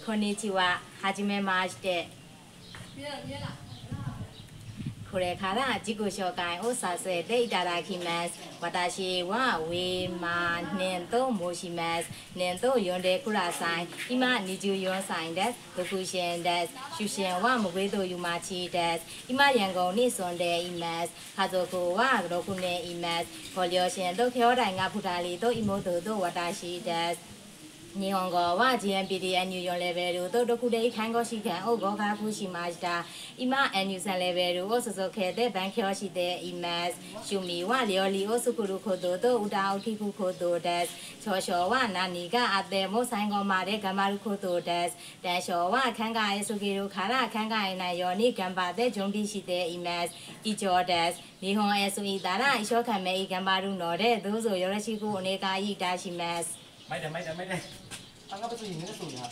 こんにちは。はじめまして。これから自己紹介をさせていただきます。私はウィーマーネンと申します。ネンと呼んでください。今24歳です。独身です。出身は木戸湯町です。今ヤンゴンに住んでいます。家族は6人います。ご両親と兄弟が2人と妹と私です。日本語は GMPD ニューヨンレベルと6で看護師間を合格しました。今、N3 レベルを続けて勉強しています。趣味は料理を作ることと歌を聴くことです。長所は何があっても最後まで頑張ることです。短所は考えすぎるから考えないように頑張って準備しています。以上です。日本へ着いたら一生懸命頑張るので、どうぞよろしくお願いいたします。ไม่ได้ฟังก็เป็นผู้หญิงนี่ก็สูงครับ